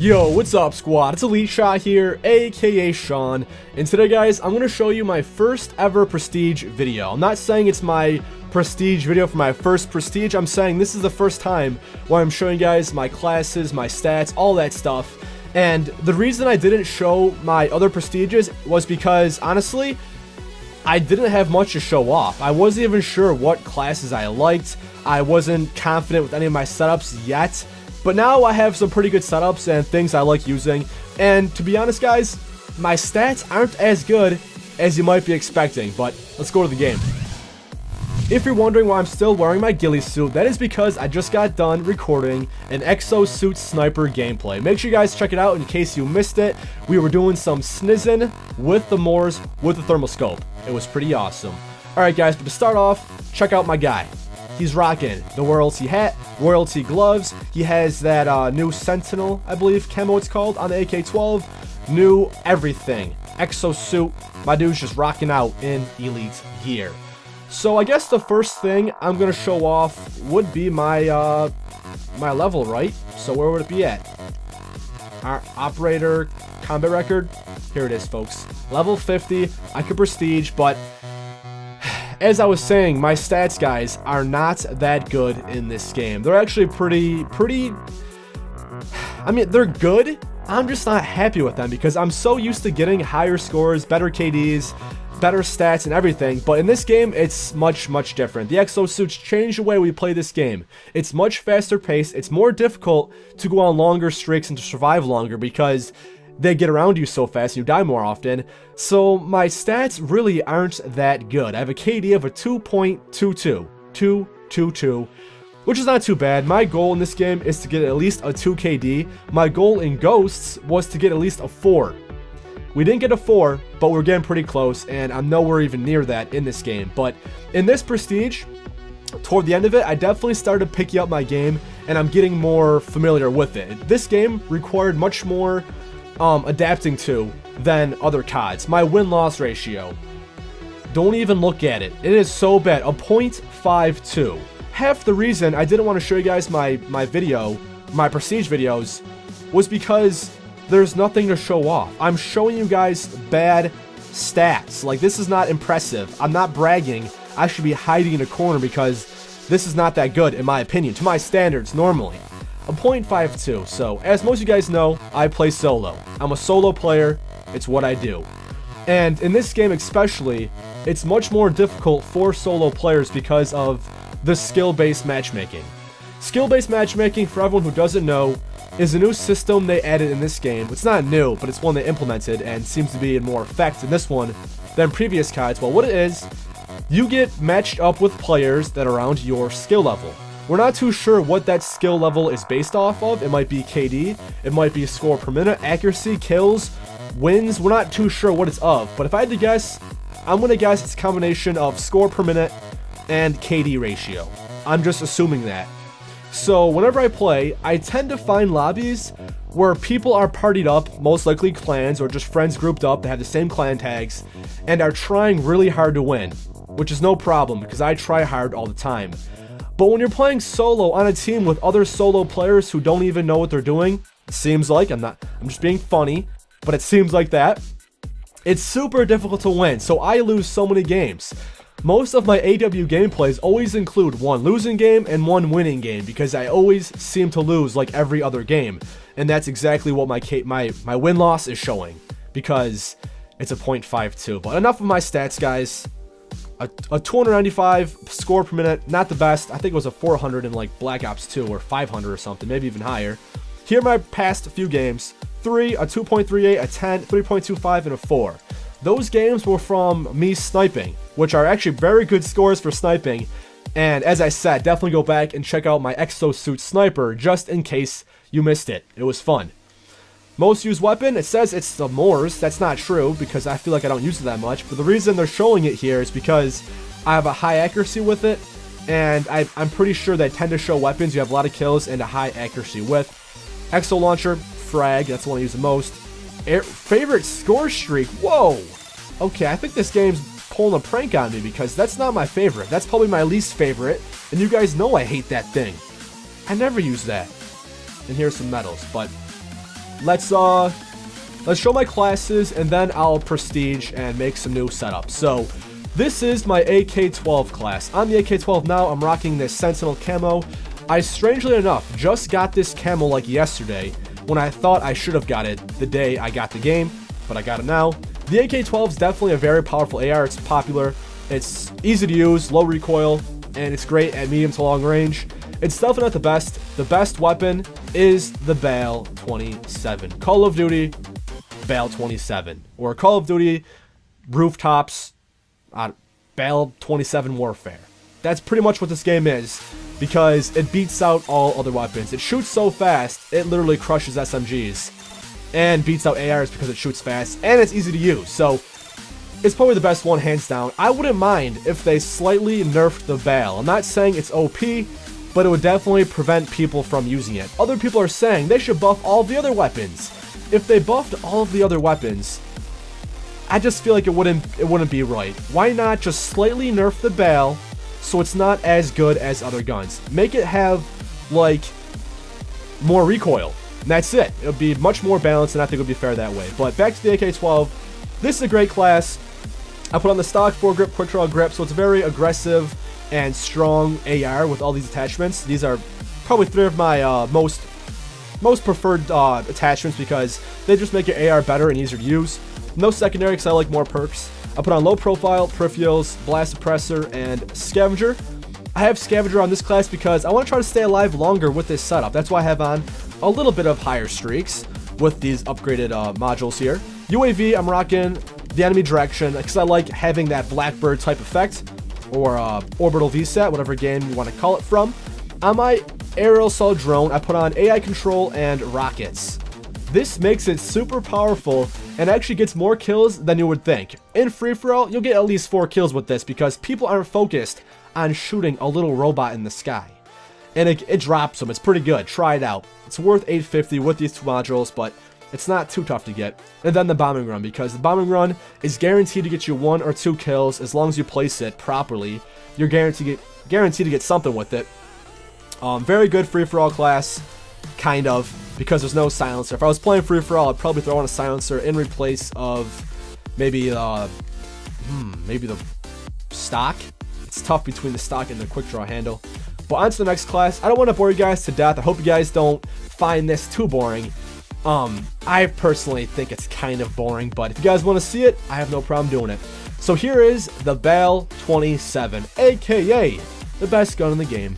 Yo, what's up squad? It's ELiTESHOT here, aka Sean, and today guys, I'm going to show you my first ever Prestige video. I'm not saying it's my Prestige video for my first Prestige, I'm saying this is the first time where I'm showing you guys my classes, my stats, all that stuff. And the reason I didn't show my other Prestiges was because, honestly, I didn't have much to show off. I wasn't even sure what classes I liked. I wasn't confident with any of my setups yet. But now I have some pretty good setups and things I like using. And to be honest guys, my stats aren't as good as you might be expecting. But let's go to the game. If you're wondering why I'm still wearing my ghillie suit, that is because I just got done recording an Exosuit Sniper gameplay. Make sure you guys check it out in case you missed it. We were doing some snizzing with the Moors with the thermal scope. It was pretty awesome. Alright guys, but to start off, check out my guy. He's rocking the royalty hat, royalty gloves. He has that new Sentinel, I believe, camo it's called, on the AK-12. New everything. Exosuit. My dude's just rocking out in elite gear. So I guess the first thing I'm gonna show off would be my my level, right? So where would it be at? Our operator combat record. Here it is, folks. Level 50. I could prestige, but as I was saying, my stats, guys, are not that good in this game. They're actually pretty, I mean, they're good. I'm just not happy with them because I'm so used to getting higher scores, better KDs, better stats and everything. But in this game, it's much different. The exosuits change the way we play this game. It's much faster paced. It's more difficult to go on longer streaks and to survive longer because they get around you so fast and you die more often. So my stats really aren't that good. I have a KD of a 2.22, which is not too bad. My goal in this game is to get at least a 2 KD. My goal in Ghosts was to get at least a 4. We didn't get a 4, but we're getting pretty close, and I'm nowhere even near that in this game. But in this Prestige, toward the end of it, I definitely started picking up my game, and I'm getting more familiar with it. This game required much more adapting to than other CODs. My win-loss ratio, don't even look at it. It is so bad, a 0.52. Half the reason I didn't want to show you guys my Prestige videos was because there's nothing to show off. I'm showing you guys bad stats. Like, this is not impressive. I'm not bragging. I should be hiding in a corner because this is not that good in my opinion, to my standards normally. A 0.52. So, as most of you guys know, I play solo. I'm a solo player. It's what I do. And in this game especially, it's much more difficult for solo players because of the skill-based matchmaking. Skill-based matchmaking, for everyone who doesn't know, is a new system they added in this game. It's not new, but it's one they implemented and seems to be in more effect in this one than previous CODs. Well, what it is, you get matched up with players that are around your skill level. We're not too sure what that skill level is based off of. It might be KD, it might be score per minute, accuracy, kills, wins. We're not too sure what it's of, but if I had to guess, I'm going to guess it's a combination of score per minute and KD ratio. I'm just assuming that. So whenever I play, I tend to find lobbies where people are partied up, most likely clans or just friends grouped up that have the same clan tags, and are trying really hard to win, which is no problem because I try hard all the time. But when you're playing solo on a team with other solo players who don't even know what they're doing, it seems like, I'm just being funny, but it seems like that, it's super difficult to win, so I lose so many games. Most of my AW gameplays always include one losing game and one winning game because I always seem to lose like every other game. And that's exactly what my win-loss is showing because it's a 0.52. But enough of my stats, guys. A 295 score per minute, not the best. I think it was a 400 in like Black Ops 2 or 500 or something, maybe even higher. Here are my past few games. 3, a 2.38, a 10, 3.25, and a 4. Those games were from me sniping, which are actually very good scores for sniping. And as I said, definitely go back and check out my Exosuit Sniper just in case you missed it. It was fun. Most used weapon, it says it's the Moors. That's not true because I feel like I don't use it that much. But the reason they're showing it here is because I have a high accuracy with it. And I'm pretty sure they tend to show weapons you have a lot of kills and a high accuracy with. Exo Launcher, Frag, that's the one I use the most. Favorite score streak, whoa! Okay, I think this game's pulling a prank on me because that's not my favorite. That's probably my least favorite. And you guys know I hate that thing. I never use that. And here's some medals, but let's show my classes, and then I'll prestige and make some new setups. So this is my AK-12 class. On the AK-12 now, I'm rocking this Sentinel camo. I, strangely enough, just got this camo like yesterday, when I thought I should have got it the day I got the game, but I got it now. The AK-12 is definitely a very powerful AR. It's popular, it's easy to use, low recoil, and it's great at medium to long range. It's definitely not the best. The best weapon is the BAL 27. Call of Duty BAL 27. Or Call of Duty Rooftops BAL 27 Warfare. That's pretty much what this game is, because it beats out all other weapons. It shoots so fast, it literally crushes SMGs. And beats out ARs because it shoots fast, and it's easy to use. So it's probably the best one, hands down. I wouldn't mind if they slightly nerfed the BAL. I'm not saying it's OP, but it would definitely prevent people from using it. Other people are saying they should buff all the other weapons. If they buffed all of the other weapons, I just feel like it wouldn't be right. Why not just slightly nerf the BAL so it's not as good as other guns? Make it have, like, more recoil. And that's it. It'll be much more balanced, and I think it would be fair that way. But back to the AK-12. This is a great class. I put on the stock foregrip, quick draw grip, so it's very aggressive and strong AR with all these attachments. These are probably 3 of my most preferred attachments because they just make your AR better and easier to use. No secondary because I like more perks. I put on low profile, peripherals, blast suppressor, and scavenger. I have scavenger on this class because I want to try to stay alive longer with this setup. That's why I have on a little bit of higher streaks with these upgraded modules here. UAV, I'm rocking the enemy direction because I like having that Blackbird type effect, or orbital VSAT, whatever game you want to call it from. On my aerial assault drone, I put on AI control and rockets. This makes it super powerful and actually gets more kills than you would think. In free-for-all, you'll get at least 4 kills with this because people aren't focused on shooting a little robot in the sky. And it drops them. It's pretty good. Try it out. It's worth $850 with these 2 modules, but it's not too tough to get. And then the bombing run, because the bombing run is guaranteed to get you 1 or 2 kills as long as you place it properly. You're guaranteed to get something with it. Very good free-for-all class, kind of, because there's no silencer. If I was playing free-for-all, I'd probably throw on a silencer in replace of maybe the stock. It's tough between the stock and the quick draw handle. But on to the next class. I don't want to bore you guys to death. I hope you guys don't find this too boring. I personally think it's kind of boring, but if you guys want to see it, I have no problem doing it. So here is the BAL 27, aka the best gun in the game.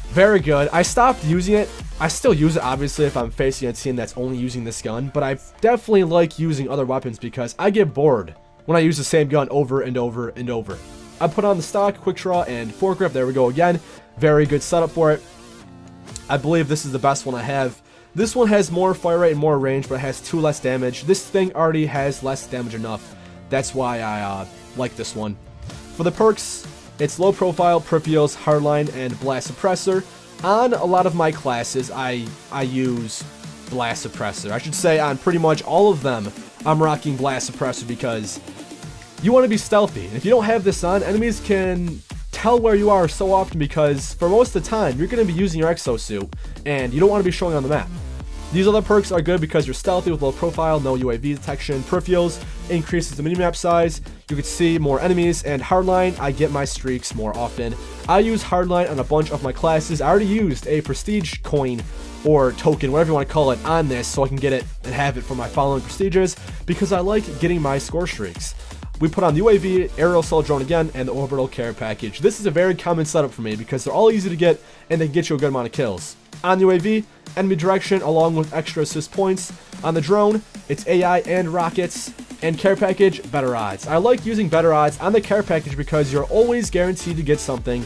Very good. I stopped using it. I still use it, obviously, if I'm facing a team that's only using this gun, but I definitely like using other weapons because I get bored when I use the same gun over and over and over. I put on the stock, quick draw, and foregrip. There we go again. Very good setup for it. I believe this is the best one I have. This one has more fire rate and more range, but it has 2 less damage. This thing already has less damage enough. That's why I like this one. For the perks, it's low profile, peripherals, hardline, and blast suppressor. On a lot of my classes, I use blast suppressor. I should say on pretty much all of them, I'm rocking blast suppressor because you want to be stealthy. And if you don't have this on, enemies can tell where you are so often because for most of the time, you're going to be using your exosuit and you don't want to be showing on the map. These other perks are good because you're stealthy with low profile, no UAV detection. Peripherals increases the minimap size. You can see more enemies, and hardline, I get my streaks more often. I use hardline on a bunch of my classes. I already used a prestige coin or token, whatever you want to call it, on this so I can get it and have it for my following prestiges because I like getting my score streaks. We put on the UAV, aerial assault drone again, and the orbital care package. This is a very common setup for me because they're all easy to get and they get you a good amount of kills. On the UAV, enemy direction along with extra assist points. On the drone, it's AI and rockets. And care package, better odds. I like using better odds on the care package because you're always guaranteed to get something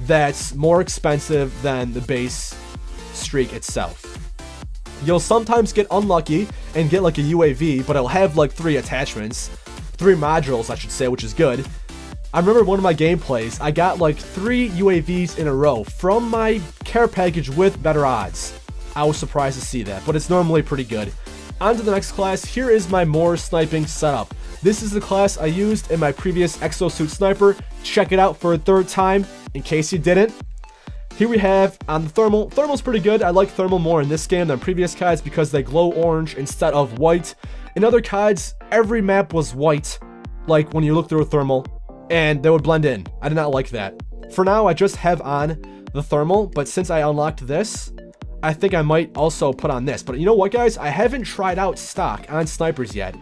that's more expensive than the base streak itself. You'll sometimes get unlucky and get like a UAV, but it'll have like 3 attachments. 3 modules, I should say, which is good. I remember one of my gameplays, I got like 3 UAVs in a row from my care package with better odds. I was surprised to see that, but it's normally pretty good. On to the next class. Here is my more sniping setup. This is the class I used in my previous exosuit sniper. Check it out for a 3rd time in case you didn't. Here we have on the thermal. Thermal's pretty good. I like thermal more in this game than previous CoDs because they glow orange instead of white. In other CoDs, every map was white, like when you look through a thermal, and they would blend in. I did not like that. For now, I just have on the thermal, but since I unlocked this, I think I might also put on this. But you know what, guys? I haven't tried out stock on snipers yet.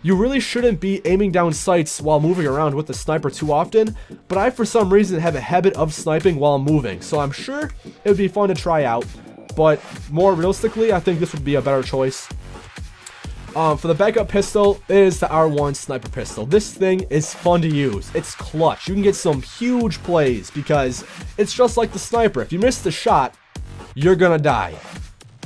You really shouldn't be aiming down sights while moving around with the sniper too often, but I for some reason have a habit of sniping while moving, so I'm sure it would be fun to try out, but more realistically, I think this would be a better choice. For the backup pistol, it is the R1 sniper pistol. This thing is fun to use. It's clutch. You can get some huge plays because it's just like the sniper. If you miss the shot, you're gonna die.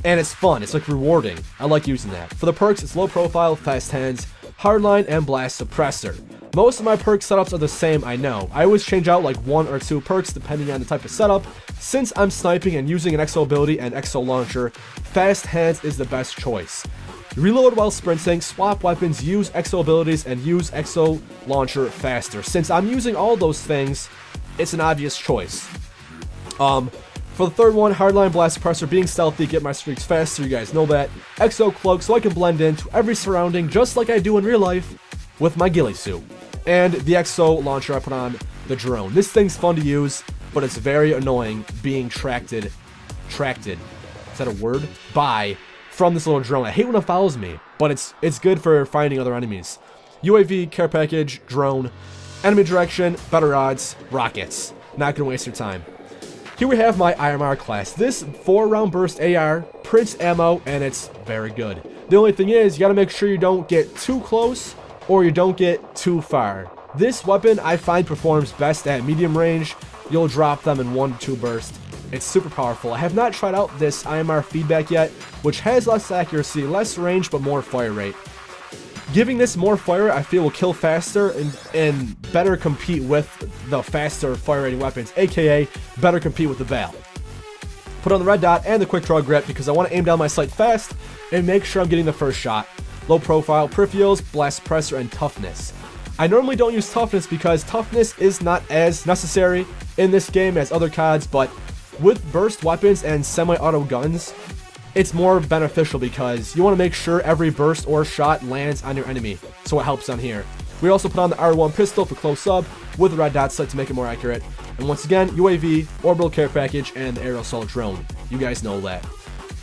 And it's fun. It's like rewarding. I like using that. For the perks, it's low profile, fast hands, hardline, and blast suppressor. Most of my perk setups are the same, I know. I always change out like 1 or 2 perks depending on the type of setup. Since I'm sniping and using an EXO ability and EXO launcher, fast hands is the best choice. Reload while sprinting, swap weapons, use EXO abilities, and use EXO launcher faster. Since I'm using all those things, it's an obvious choice. For the third one, hardline, blast suppressor, being stealthy, get my streaks faster, you guys know that. EXO cloak, so I can blend into every surrounding just like I do in real life with my ghillie suit. And the EXO launcher, I put on the drone. This thing's fun to use, but it's very annoying being tracked, is that a word? From this little drone. I hate when it follows me, but it's good for finding other enemies. UAV, care package, drone, enemy direction, better odds, rockets. Not gonna waste your time. Here we have my IMR class. This 4-round burst AR, prints ammo, and it's very good. The only thing is, you gotta make sure you don't get too close, or you don't get too far. This weapon, I find, performs best at medium range. You'll drop them in 1 to 2 bursts. It's super powerful. I have not tried out this IMR feedback yet, which has less accuracy, less range, but more fire rate. Giving this more fire, I feel, will kill faster and better compete with the faster fire rating weapons, aka better compete with the Val. Put on the red dot and the quick draw grip because I want to aim down my sight fast and make sure I'm getting the first shot. Low profile, peripherals, blast suppressor, and toughness. I normally don't use toughness because toughness is not as necessary in this game as other CoDs, but with burst weapons and semi-auto guns, it's more beneficial because you want to make sure every burst or shot lands on your enemy, so it helps on here. We also put on the R1 pistol for close-up with the red dot sight to make it more accurate. And once again, UAV, orbital care package, and the aerial assault drone. You guys know that.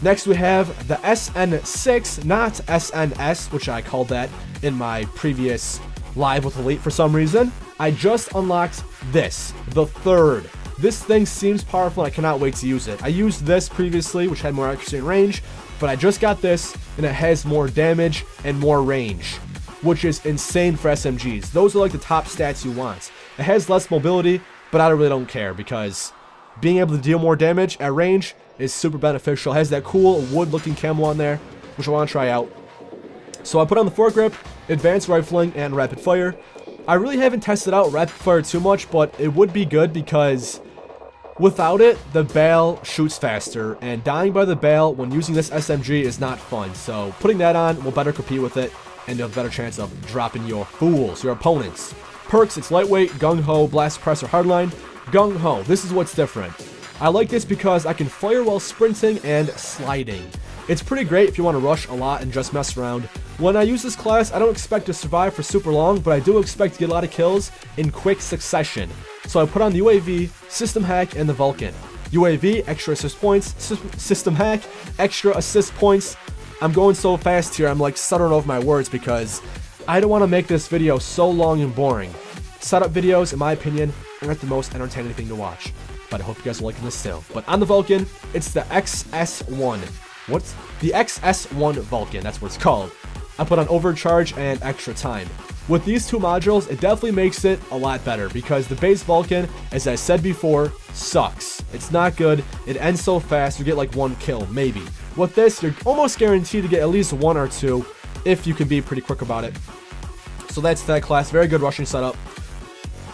Next we have the SN6, not SNS, which I called that in my previous live with Elite for some reason. I just unlocked this, the third. This thing seems powerful and I cannot wait to use it. I used this previously, which had more accuracy and range, but I just got this and it has more damage and more range, which is insane for SMGs. Those are like the top stats you want. It has less mobility, but I really don't care because being able to deal more damage at range is super beneficial. It has that cool wood looking camo on there, which I want to try out. So I put on the foregrip, advanced rifling, and rapid fire. I really haven't tested out rapid fire too much, but it would be good because without it, the bale shoots faster, and dying by the bale when using this SMG is not fun. So putting that on will better compete with it, and you'll have a better chance of dropping your fools, your opponents. Perks, it's lightweight, gung-ho, blast suppressor, hardline. Gung-ho, this is what's different. I like this because I can fire while sprinting and sliding. It's pretty great if you want to rush a lot and just mess around. When I use this class, I don't expect to survive for super long, but I do expect to get a lot of kills in quick succession. So I put on the UAV, System Hack, and the Vulcan. UAV, extra assist points, System Hack, extra assist points. I'm going so fast here, I'm like stuttering over my words because I don't want to make this video so long and boring. Setup videos, in my opinion, aren't the most entertaining thing to watch, but I hope you guys are liking this still. But on the Vulcan, it's the XS1. What's the XS1 Vulcan? That's what it's called. I put on overcharge and extra time. With these two modules, it definitely makes it a lot better because the base Vulcan, as I said before, sucks. It's not good. It ends so fast, you get like 1 kill, maybe. With this, you're almost guaranteed to get at least 1 or 2 if you can be pretty quick about it. So that's that class. Very good rushing setup.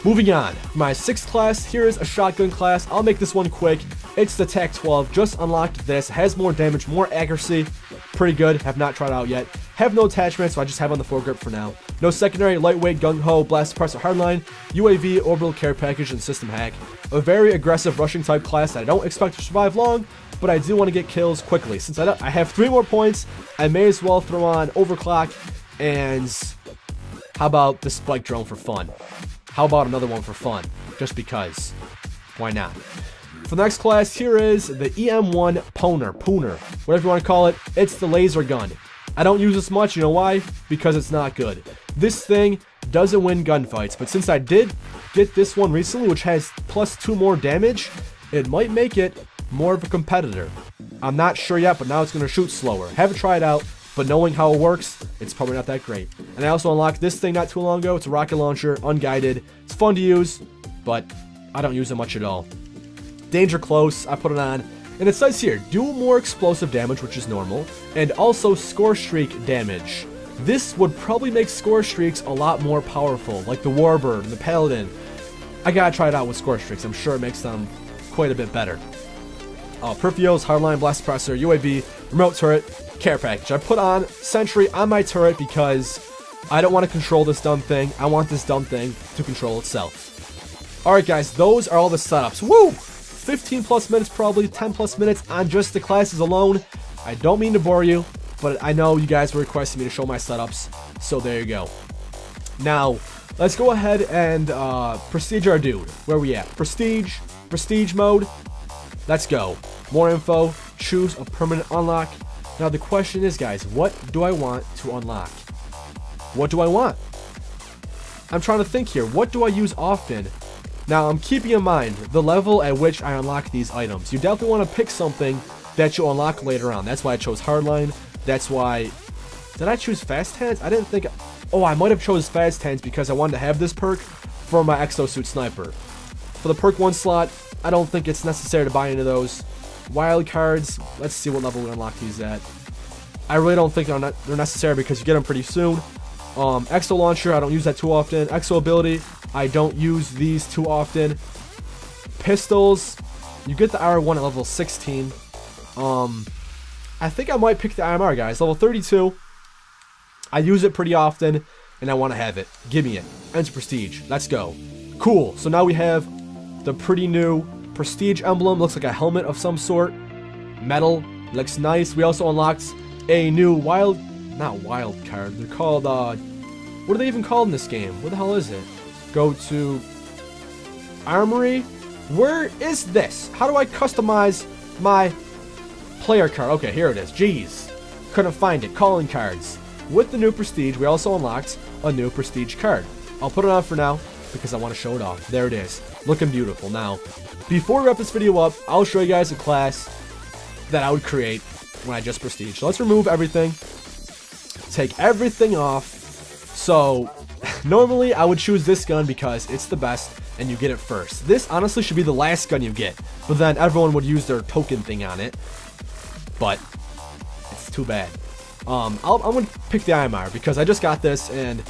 Moving on, my 6th class, here is a shotgun class. I'll make this one quick. It's the TAC-12, just unlocked this, has more damage, more accuracy, pretty good, have not tried out yet. Have no attachment, so I just have on the foregrip for now. No secondary, lightweight, gung-ho, blast suppressor hardline, UAV, orbital care package, and system hack. A very aggressive rushing type class that I don't expect to survive long, but I do want to get kills quickly. Since I have 3 more points, I may as well throw on overclock, and how about the spike drone for fun? How about another one for fun? Just because. Why not? For the next class, here is the EM1 Pooner, whatever you want to call it. It's the laser gun. I don't use this much, you know why? Because it's not good. This thing doesn't win gunfights, but since I did get this one recently, which has +2 more damage, it might make it more of a competitor. I'm not sure yet, but now it's going to shoot slower. Haven't tried out, but knowing how it works, it's probably not that great. And I also unlocked this thing not too long ago. It's a rocket launcher, unguided. It's fun to use, but I don't use it much at all. Danger close, I put it on. And it says here, do more explosive damage, which is normal, and also score streak damage. This would probably make score streaks a lot more powerful, like the Warbird and the Paladin. I gotta try it out with score streaks. I'm sure it makes them quite a bit better. Perfios, hardline, blast suppressor, UAV, remote turret, care package. I put on sentry on my turret because I don't want to control this dumb thing. I want this dumb thing to control itself. Alright guys, those are all the setups. Woo! 15+ minutes, probably 10+ minutes on just the classes alone. I don't mean to bore you, but I know you guys were requesting me to show my setups, so there you go. Now, let's go ahead and prestige our dude. Where are we at? Prestige mode. Let's go. More info. Choose a permanent unlock. Now the question is, guys, what do I want to unlock? What do I want? I'm trying to think here. What do I use often? Now, I'm keeping in mind the level at which I unlock these items. You definitely want to pick something that you'll unlock later on. That's why I chose Hardline. That's why... Did I choose Fast Hands? I didn't think... Oh, I might have chose Fast Hands because I wanted to have this perk for my Exosuit Sniper. For the perk 1 slot, I don't think it's necessary to buy into those. Wild cards, let's see what level we unlock these at. I really don't think they're necessary because you get them pretty soon. Exo Launcher, I don't use that too often. Exo Ability, I don't use these too often. Pistols, you get the R1 at level 16. I think I might pick the IMR, guys. Level 32. I use it pretty often, and I want to have it. Give me it. Enter Prestige. Let's go. Cool. So now we have the pretty new Prestige emblem. Looks like a helmet of some sort. Metal. Looks nice. We also unlocked a new not wild card. They're called, what are they even called in this game? What the hell is it? Go to Armory. Where is this? How do I customize my player card? Okay, here it is. Jeez. Couldn't find it. Calling cards. With the new Prestige, we also unlocked a new Prestige card. I'll put it on for now because I want to show it off. There it is. Looking beautiful. Now, before we wrap this video up, I'll show you guys a class that I would create when I just Prestige. So let's remove everything. Take everything off. So, normally I would choose this gun because it's the best and you get it first. This honestly should be the last gun you get, but then everyone would use their token thing on it. But it's too bad. I'm going to pick the IMR because I just got this and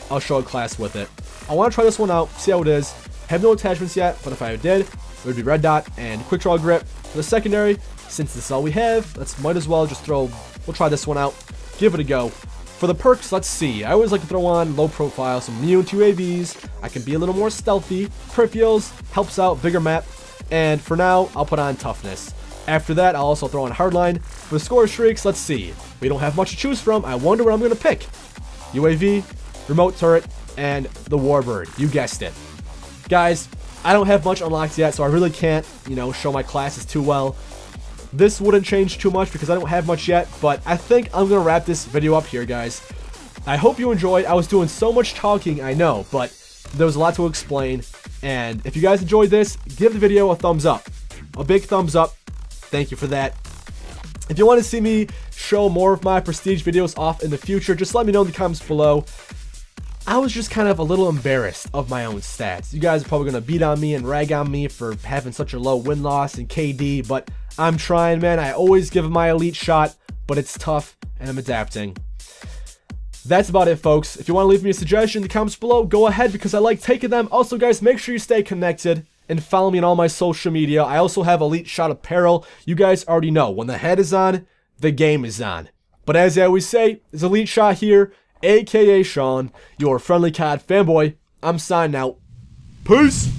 I'll show a class with it. I want to try this one out, see how it is. Have no attachments yet, but if I did, it would be red dot and quick draw grip. For the secondary, since this is all we have, might as well just we'll try this one out, give it a go. For the perks, let's see. I always like to throw on low profile, some immune to UAVs. I can be a little more stealthy. Peripherals helps out, bigger map. And for now, I'll put on toughness. After that, I'll also throw on hardline. For the score streaks, let's see. We don't have much to choose from. I wonder what I'm going to pick. UAV, remote turret, and the Warbird. You guessed it. Guys, I don't have much unlocked yet, so I really can't, show my classes too well. This wouldn't change too much because I don't have much yet, but I think I'm going to wrap this video up here, guys. I hope you enjoyed. I was doing so much talking, I know, but there was a lot to explain. And if you guys enjoyed this, give the video a thumbs up. A big thumbs up. Thank you for that. If you want to see me show more of my Prestige videos off in the future, just let me know in the comments below. I was just kind of a little embarrassed of my own stats. You guys are probably going to beat on me and rag on me for having such a low win-loss and KD, but I'm trying, man. I always give my elite shot, but it's tough, and I'm adapting. That's about it, folks. If you want to leave me a suggestion in the comments below, go ahead because I like taking them. Also, guys, make sure you stay connected and follow me on all my social media. I also have ELiTESHOT apparel. You guys already know, when the head is on, the game is on. But as I always say, it's ELiTESHOT here, aka Sean, your friendly CAD fanboy. I'm signing out. Peace!